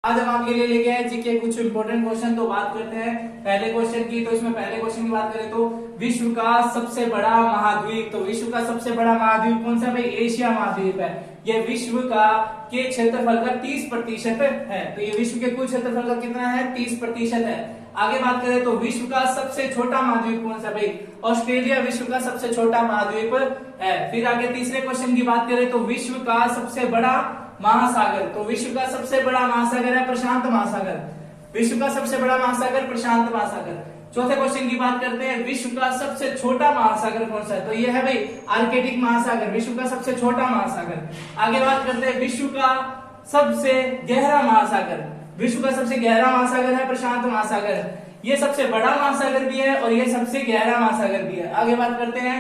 आज हम आपके लिए लेके आए जीके कुछ इंपॉर्टेंट क्वेश्चन। तो बात करते हैं पहले क्वेश्चन की। तो इसमें पहले क्वेश्चन की बात करें तो विश्व का सबसे बड़ा महाद्वीप, तो विश्व का सबसे बड़ा महाद्वीप कौन सा भाई? एशिया महाद्वीप है। ये विश्व का के क्षेत्रफल का 30% है। तो ये विश्व के कुल क्षेत्रफल का कितना है? 30% है। आगे बात करें तो विश्व का सबसे छोटा महाद्वीप कौन सा भाई? ऑस्ट्रेलिया विश्व का सबसे छोटा महाद्वीप है। फिर आगे तीसरे क्वेश्चन की बात करें तो विश्व का सबसे बड़ा महासागर, तो विश्व का सबसे बड़ा महासागर है प्रशांत महासागर। विश्व का सबसे बड़ा महासागर प्रशांत महासागर। चौथे क्वेश्चन की बात करते हैं, विश्व का सबसे छोटा महासागर कौन सा है? तो यह है भाई आर्कटिक महासागर, विश्व का सबसे छोटा महासागर। आगे बात करते हैं विश्व का सबसे गहरा महासागर, विश्व का सबसे गहरा महासागर है प्रशांत महासागर। ये सबसे बड़ा महासागर भी है और ये सबसे गहरा महासागर भी है। आगे बात करते हैं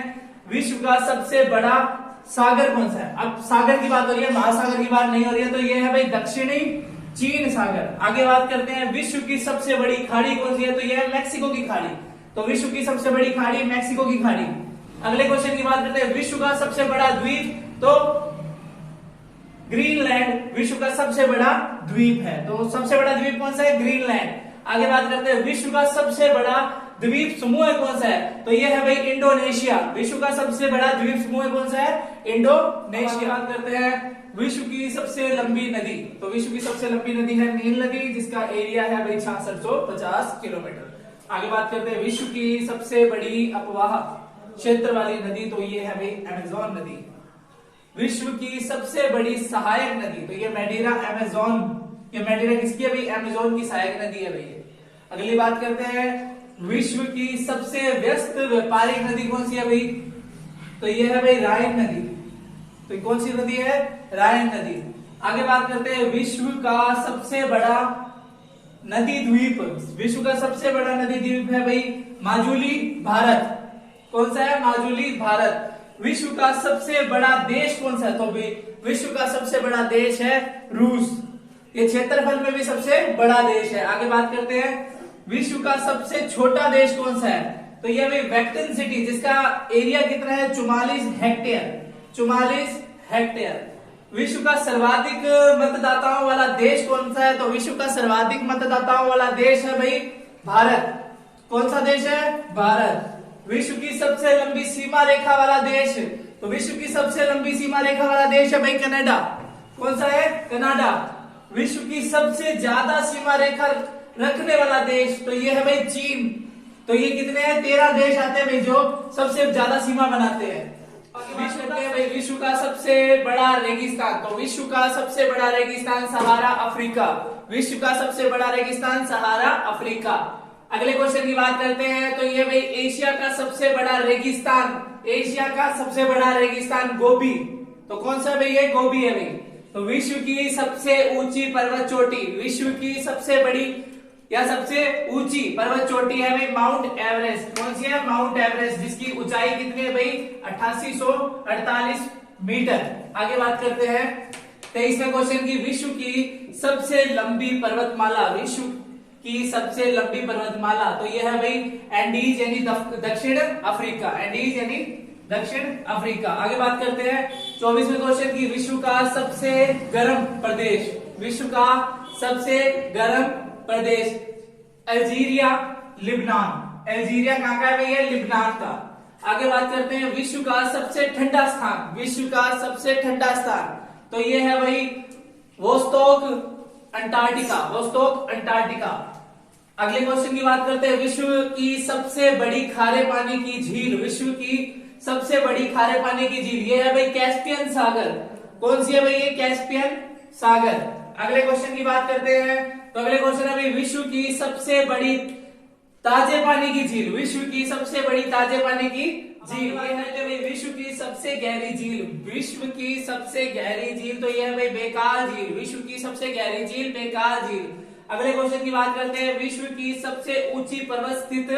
विश्व का सबसे बड़ा सागर कौन सा है? अब सागर की बात हो रही है, महासागर की बात नहीं हो रही है। तो ये है भाई दक्षिणी चीन सागर। आगे बात करते हैं विश्व की सबसे बड़ी खाड़ी कौन सी है? तो ये है मैक्सिको की खाड़ी। तो विश्व की सबसे बड़ी खाड़ी मैक्सिको की खाड़ी। अगले क्वेश्चन की बात करते हैं विश्व का सबसे बड़ा द्वीप, तो ग्रीनलैंड विश्व का सबसे बड़ा द्वीप है। तो सबसे बड़ा द्वीप कौन सा है? ग्रीनलैंड। आगे बात करते हैं विश्व का सबसे बड़ा द्वीप समूह कौन सा है? तो यह है भाई इंडोनेशिया। विश्व का सबसे बड़ा द्वीप समूह कौन सा है? इंडोनेशिया। बात करते हैं विश्व की सबसे लंबी नदी, तो विश्व की सबसे लंबी नदी है नील नदी, जिसका एरिया है भाई 6650 किलोमीटर। आगे बात करते हैं विश्व की सबसे बड़ी अपवाह क्षेत्र वाली नदी, तो ये है भाई अमेजोन नदी। विश्व की सबसे बड़ी सहायक नदी, तो ये मेडीरा अमेजोन। ये मेडीरा किसकी है भाई? अमेजोन की सहायक नदी है भाई। अगली बात करते हैं विश्व की सबसे व्यस्त व्यापारिक नदी कौन सी है भाई? तो ये है भाई राइन नदी। तो कौन सी नदी है? राइन नदी। आगे बात करते हैं विश्व का सबसे बड़ा नदी द्वीप, विश्व का सबसे बड़ा नदी द्वीप है भाई माजुली भारत। कौन सा है? माजुली भारत। विश्व का सबसे बड़ा देश कौन सा है? तो विश्व का सबसे बड़ा देश है रूस। ये क्षेत्रफल में भी सबसे बड़ा देश है। आगे बात करते हैं विश्व का सबसे छोटा देश कौन सा है? तो यह भाई वेटिकन सिटी, जिसका एरिया कितना है? 44 हेक्टेयर। 44 हेक्टेयर। विश्व का सर्वाधिक मतदाताओं वाला देश कौन सा है? तो विश्व का सर्वाधिक मतदाताओं वाला देश है भाई भारत। कौन सा देश है? भारत। विश्व की सबसे लंबी सीमा रेखा वाला देश, तो विश्व की सबसे लंबी सीमा रेखा वाला देश है भाई कनाडा। कौन सा है? कनाडा। विश्व की सबसे ज्यादा सीमा रेखा रखने वाला देश, तो ये है भाई चीन। तो ये कितने हैं? 13 देश आते हैं भाई जो सबसे ज्यादा सीमा बनाते हैं। विश्व का सबसे बड़ा रेगिस्तान, तो विश्व का सबसे बड़ा रेगिस्तान सहारा अफ्रीका। विश्व का सबसे बड़ा रेगिस्तान सहारा अफ्रीका। अगले क्वेश्चन की बात करते हैं तो ये भाई एशिया का सबसे बड़ा रेगिस्तान, एशिया का सबसे बड़ा रेगिस्तान गोबी। तो कौन सा भाई? ये गोबी है भाई। तो विश्व की सबसे ऊंची पर्वत चोटी, विश्व की सबसे बड़ी या सबसे ऊंची पर्वत चोटी है भाई माउंट एवरेस्ट। कौन सी है? माउंट एवरेस्ट, जिसकी ऊंचाई कितनी है भाई? 8848 मीटर। आगे बात करते हैं 23वें क्वेश्चन की, विश्व की सबसे लंबी पर्वतमाला, विश्व की सबसे लंबी पर्वतमाला, तो यह है भाई एंडीज यानी दक्षिण अफ्रीका। एंडीज यानी दक्षिण अफ्रीका। आगे बात करते हैं 24वें क्वेश्चन की, विश्व का सबसे गर्म प्रदेश, विश्व का सबसे गर्म प्रदेश अल्जीरिया लिबनान। अल्जीरिया कहां का है भैया? लिबनान का। आगे बात करते हैं विश्व का सबसे ठंडा स्थान, विश्व का सबसे ठंडा स्थान, तो ये है भाई वोस्टोक अंटार्कटिका। Vostok Antarctica. अगले क्वेश्चन की बात करते हैं विश्व की सबसे बड़ी खारे पानी की झील, विश्व की सबसे बड़ी खारे पानी की झील, ये है भाई कैस्पियन सागर। कौन सी है भाई? ये कैस्पियन सागर। अगले क्वेश्चन की बात करते हैं तो अगले क्वेश्चन है भाई विश्व की सबसे बड़ी ताजे पानी की झील, विश्व की सबसे बड़ी ताजे पानी की झील, ये है भाई विश्व की सबसे गहरी झील। विश्व की सबसे गहरी झील, तो यह है भाई बेकाल झील। विश्व की सबसे गहरी झील बेकाल झील। अगले क्वेश्चन की बात करते हैं विश्व की सबसे ऊंची पर्वत स्थित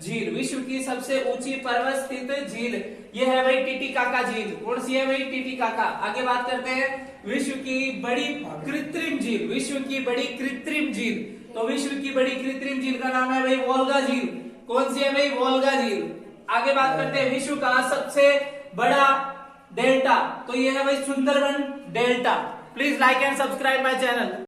झील, विश्व की सबसे ऊंची पर्वत स्थित झील, यह है भाई टिटिकाका झील। कौन सी है भाई? टिटिकाका। आगे बात करते हैं विश्व की बड़ी कृत्रिम झील, विश्व की बड़ी कृत्रिम झील, तो विश्व की बड़ी कृत्रिम झील का नाम है भाई वोल्गा झील। कौन सी है भाई? वोल्गा झील। आगे बात करते हैं विश्व का सबसे बड़ा डेल्टा, तो यह है भाई Sundarban delta. Please like and subscribe my channel.